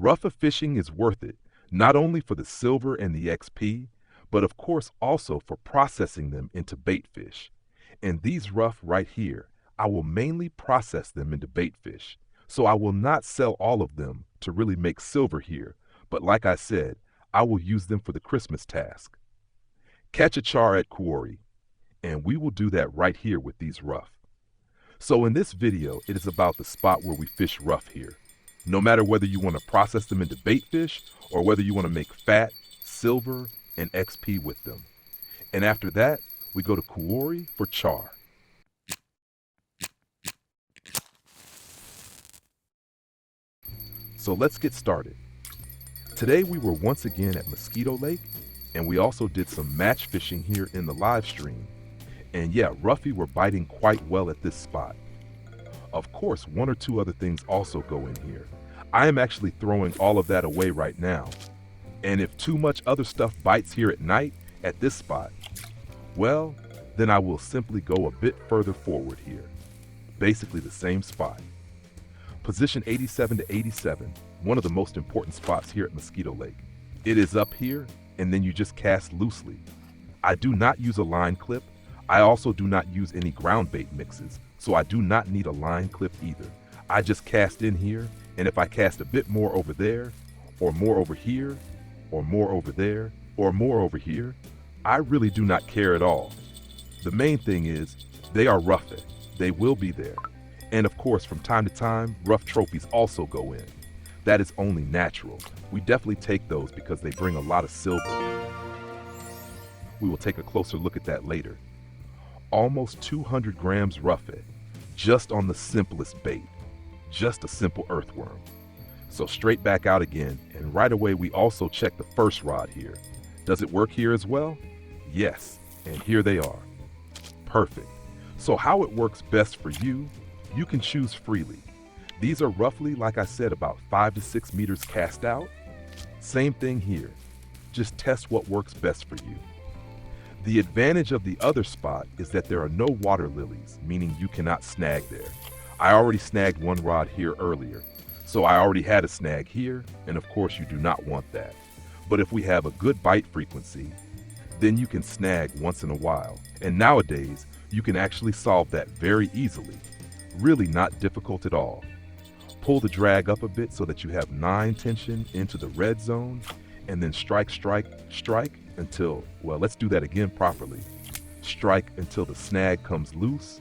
Ruffe fishing is worth it, not only for the silver and the XP, but of course also for processing them into bait fish. And these rough right here, I will mainly process them into bait fish. So I will not sell all of them to really make silver here, but like I said, I will use them for the Christmas task. Catch a char at Kuori, and we will do that right here with these rough. So in this video, it is about the spot where we fish rough here. No matter whether you want to process them into bait fish or whether you want to make fat, silver, and XP with them. And after that, we go to Kuori for char. So let's get started. Today we were once again at Mosquito Lake, and we also did some match fishing here in the live stream. And yeah, Ruffe were biting quite well at this spot. Of course, one or two other things also go in here. I am actually throwing all of that away right now. And if too much other stuff bites here at night at this spot, well, then I will simply go a bit further forward here. Basically the same spot. Position 87 to 87, one of the most important spots here at Mosquito Lake. It is up here, and then you just cast loosely. I do not use a line clip. I also do not use any ground bait mixes, so I do not need a line clip either. I just cast in here, and if I cast a bit more over there, or more over here, or more over there, or more over here, I really do not care at all. The main thing is, they are Ruffe. They will be there. And of course, from time to time, rough trophies also go in. That is only natural. We definitely take those because they bring a lot of silver. We will take a closer look at that later. Almost 200 grams Ruffe, just on the simplest bait, just a simple earthworm. So straight back out again, and right away we also check the first rod here. Does it work here as well? Yes, and here they are. Perfect. So how it works best for you, you can choose freely. These are roughly, like I said, about 5 to 6 meters cast out. Same thing here. Just test what works best for you. The advantage of the other spot is that there are no water lilies, meaning you cannot snag there. I already snagged one rod here earlier, so I already had a snag here, and of course you do not want that. But if we have a good bite frequency, then you can snag once in a while. And nowadays, you can actually solve that very easily. Really not difficult at all. Pull the drag up a bit so that you have 9 tension into the red zone, and then strike, strike, strike until, well, let's do that again properly. Strike until the snag comes loose,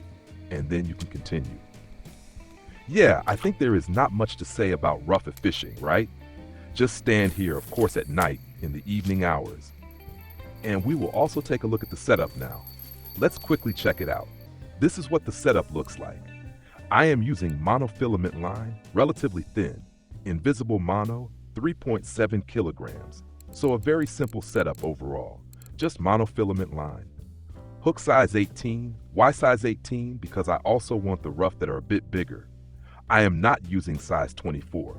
and then you can continue. Yeah, I think there is not much to say about Ruffe fishing, right? Just stand here, of course, at night in the evening hours. And we will also take a look at the setup now. Let's quickly check it out. This is what the setup looks like. I am using monofilament line, relatively thin, invisible mono, 3.7 kilograms. So a very simple setup overall, just monofilament line. Hook size 18, why size 18? Because I also want the rough that are a bit bigger. I am not using size 24.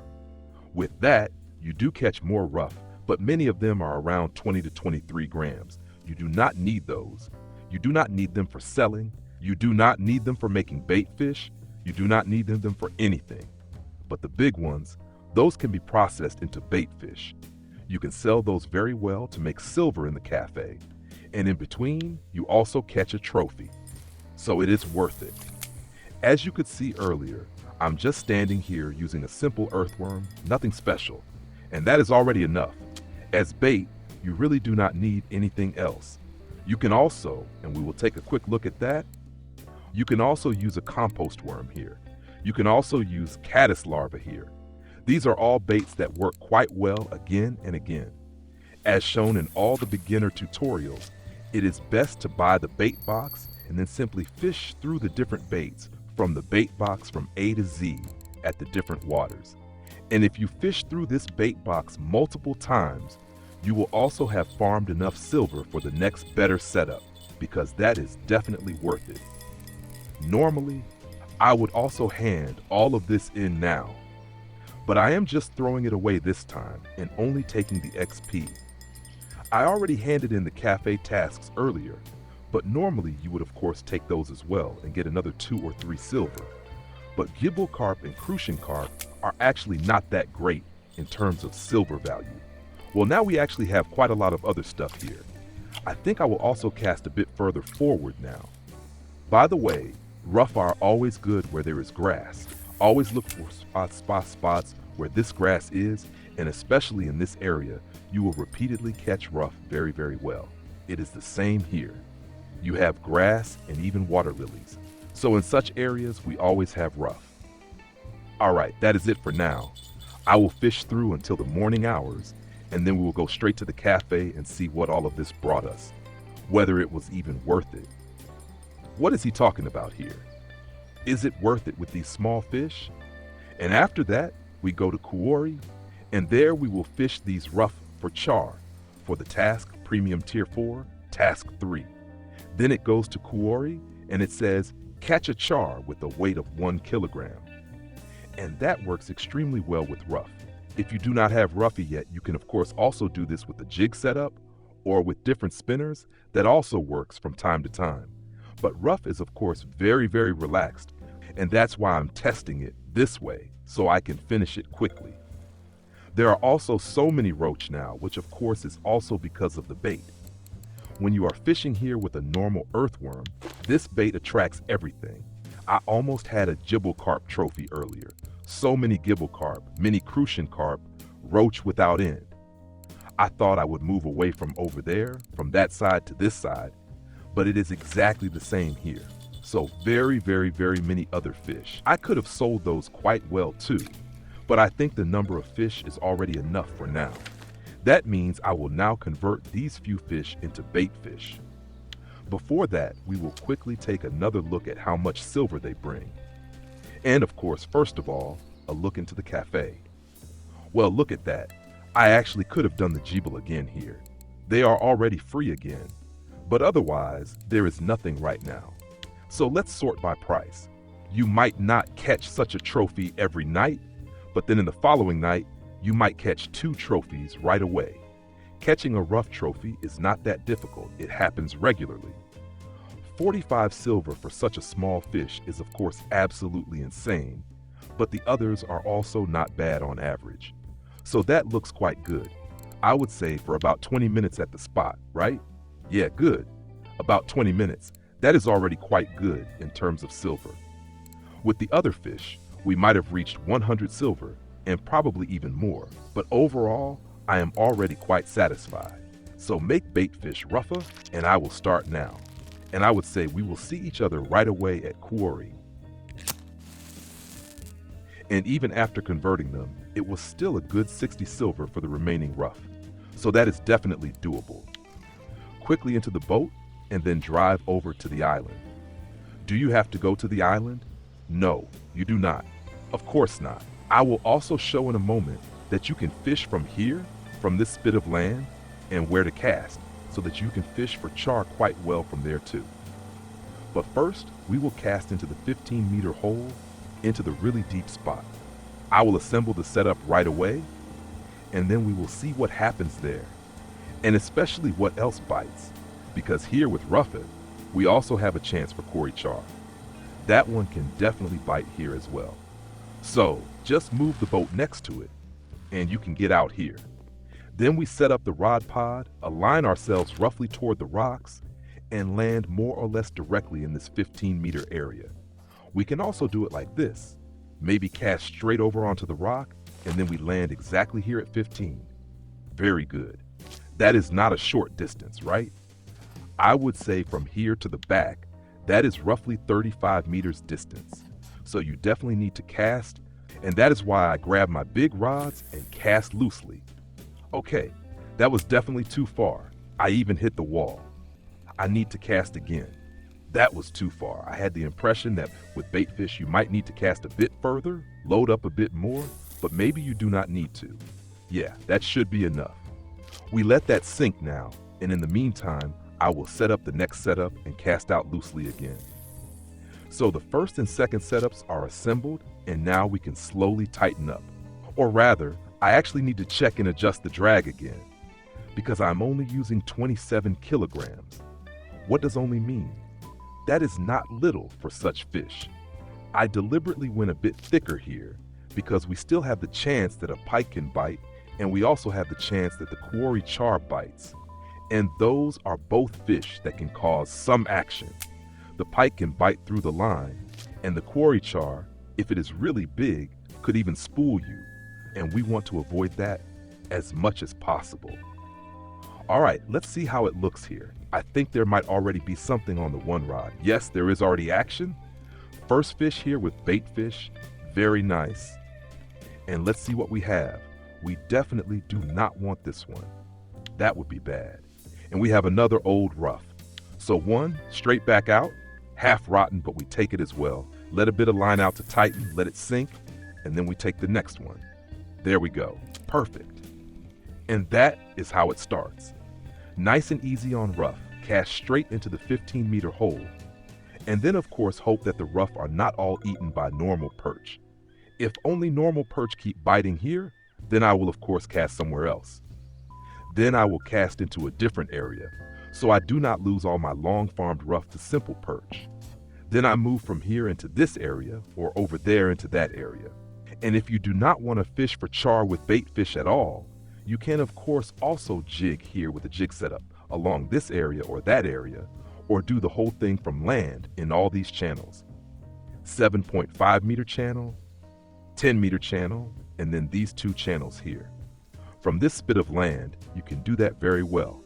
With that, you do catch more rough, but many of them are around 20 to 23 grams. You do not need those. You do not need them for selling. You do not need them for making bait fish. You do not need them for anything. But the big ones, those can be processed into bait fish. You can sell those very well to make silver in the cafe. And in between, you also catch a trophy. So it is worth it. As you could see earlier, I'm just standing here using a simple earthworm, nothing special. And that is already enough. As bait, you really do not need anything else. You can also, and we will take a quick look at that, you can also use a compost worm here. You can also use caddis larvae here. These are all baits that work quite well again and again. As shown in all the beginner tutorials, it is best to buy the bait box and then simply fish through the different baits from the bait box from A to Z at the different waters. And if you fish through this bait box multiple times, you will also have farmed enough silver for the next better setup, because that is definitely worth it. Normally, I would also hand all of this in now, but I am just throwing it away this time and only taking the XP. I already handed in the cafe tasks earlier, but normally you would of course take those as well and get another 2 or 3 silver. But gibble carp and crucian carp are actually not that great, in terms of silver value. Well, now we actually have quite a lot of other stuff here. I think I will also cast a bit further forward now. By the way, rough are always good where there is grass. Always look for spots where this grass is, and especially in this area, you will repeatedly catch rough very, very well. It is the same here. You have grass and even water lilies. So in such areas, we always have rough. All right, that is it for now. I will fish through until the morning hours, and then we will go straight to the cafe and see what all of this brought us, whether it was even worth it. What is he talking about here? Is it worth it with these small fish? And after that, we go to Kuori, and there we will fish these rough for Char, for the task Premium Tier 4, Task 3. Then it goes to Kuori, and it says, catch a char with a weight of 1 kilogram. And that works extremely well with rough. If you do not have Ruffe yet, you can of course also do this with a jig setup or with different spinners. That also works from time to time. But rough is of course very, very relaxed, and that's why I'm testing it this way so I can finish it quickly. There are also so many roach now, which of course is also because of the bait. When you are fishing here with a normal earthworm, this bait attracts everything. I almost had a gibble carp trophy earlier. So many gibble carp, many crucian carp, roach without end. I thought I would move away from over there, from that side to this side, but it is exactly the same here. So very, very, very many other fish. I could have sold those quite well too, but I think the number of fish is already enough for now. That means I will now convert these few fish into bait fish. Before that, we will quickly take another look at how much silver they bring. And of course, first of all, a look into the cafe. Well, look at that. I actually could have done the jibble again here. They are already free again. But otherwise, there is nothing right now. So let's sort by price. You might not catch such a trophy every night, but then in the following night, you might catch 2 trophies right away. Catching a rough trophy is not that difficult. It happens regularly. 45 silver for such a small fish is of course absolutely insane, but the others are also not bad on average. So that looks quite good. I would say for about 20 minutes at the spot, right? Yeah, good. About 20 minutes. That is already quite good in terms of silver. With the other fish, we might have reached 100 silver and probably even more, but overall, I am already quite satisfied. So make bait fish Ruffe, and I will start now. And I would say we will see each other right away at Kuori. And even after converting them, it was still a good 60 silver for the remaining rough. So that is definitely doable. Quickly into the boat and then drive over to the island. Do you have to go to the island? No, you do not. Of course not. I will also show in a moment that you can fish from here, from this spit of land, and where to cast, so that you can fish for char quite well from there too. But first, we will cast into the 15-meter hole, into the really deep spot. I will assemble the setup right away, and then we will see what happens there, and especially what else bites, because here with Ruffe, we also have a chance for Kuori char. That one can definitely bite here as well. So just move the boat next to it, and you can get out here. Then we set up the rod pod, align ourselves roughly toward the rocks, and land more or less directly in this 15-meter area. We can also do it like this. Maybe cast straight over onto the rock, and then we land exactly here at 15. Very good. That is not a short distance, right? I would say from here to the back, that is roughly 35 meters distance. So you definitely need to cast, and that is why I grab my big rods and cast loosely. Okay, that was definitely too far. I even hit the wall. I need to cast again. That was too far. I had the impression that with baitfish you might need to cast a bit further, load up a bit more, but maybe you do not need to. Yeah, that should be enough. We let that sink now, and in the meantime, I will set up the next setup and cast out loosely again. So the first and second setups are assembled, and now we can slowly tighten up. Or rather, I actually need to check and adjust the drag again, because I'm only using 27 kilograms. What does only mean? That is not little for such fish. I deliberately went a bit thicker here because we still have the chance that a pike can bite, and we also have the chance that the Kuori char bites. And those are both fish that can cause some action. The pike can bite through the line, and the Kuori char, if it is really big, could even spool you, and we want to avoid that as much as possible. All right, let's see how it looks here. I think there might already be something on the one rod. Yes, there is already action. First fish here with baitfish, very nice. And let's see what we have. We definitely do not want this one. That would be bad. And we have another old rough. So one, straight back out, half rotten, but we take it as well. Let a bit of line out to tighten, let it sink, and then we take the next one. There we go, perfect. And that is how it starts. Nice and easy on rough, cast straight into the 15-meter hole. And then of course hope that the rough are not all eaten by normal perch. If only normal perch keep biting here, then I will of course cast somewhere else. Then I will cast into a different area, so I do not lose all my long-farmed rough to simple perch. Then I move from here into this area, or over there into that area. And if you do not want to fish for char with bait fish at all, you can of course also jig here with a jig setup along this area or that area, or do the whole thing from land in all these channels. 7.5 meter channel, 10 meter channel, and then these two channels here. From this spit of land, you can do that very well.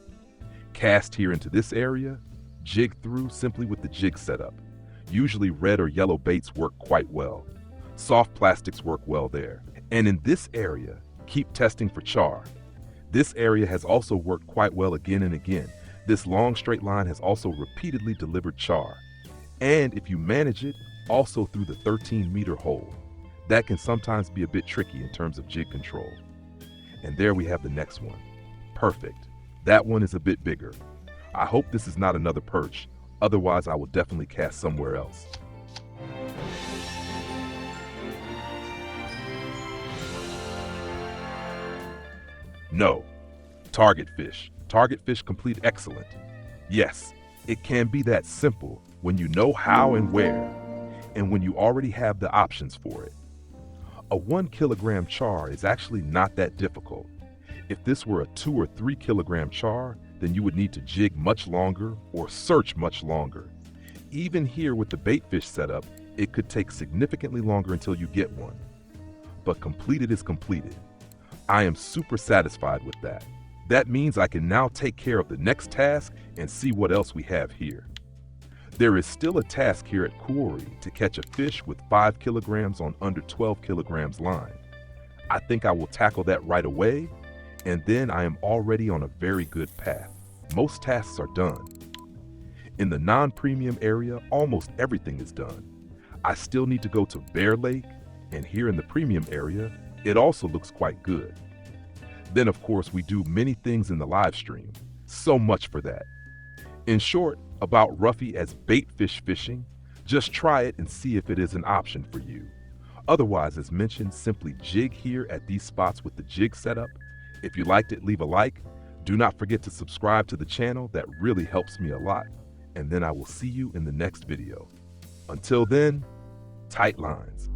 Cast here into this area, jig through simply with the jig setup. Usually red or yellow baits work quite well. Soft plastics work well there. And in this area, keep testing for char. This area has also worked quite well again and again. This long straight line has also repeatedly delivered char. And if you manage it, also through the 13-meter hole. That can sometimes be a bit tricky in terms of jig control. And there we have the next one. Perfect. That one is a bit bigger. I hope this is not another perch, otherwise I will definitely cast somewhere else. No. Target fish. Target fish complete excellent. Yes, it can be that simple when you know how and where, and when you already have the options for it. A 1 kilogram char is actually not that difficult. If this were a 2 or 3 kilogram char, then you would need to jig much longer or search much longer. Even here with the baitfish setup, it could take significantly longer until you get one. But completed is completed. I am super satisfied with that. That means I can now take care of the next task and see what else we have here. There is still a task here at Kuori to catch a fish with 5 kilograms on under 12 kilograms line. I think I will tackle that right away, and then I am already on a very good path. Most tasks are done. In the non-premium area, almost everything is done. I still need to go to Bear Lake, and here in the premium area, it also looks quite good. Then of course we do many things in the live stream. So much for that. In short, about Ruffe as bait fish fishing, just try it and see if it is an option for you. Otherwise, as mentioned, simply jig here at these spots with the jig setup. If you liked it, leave a like. Do not forget to subscribe to the channel. That really helps me a lot. And then I will see you in the next video. Until then, tight lines.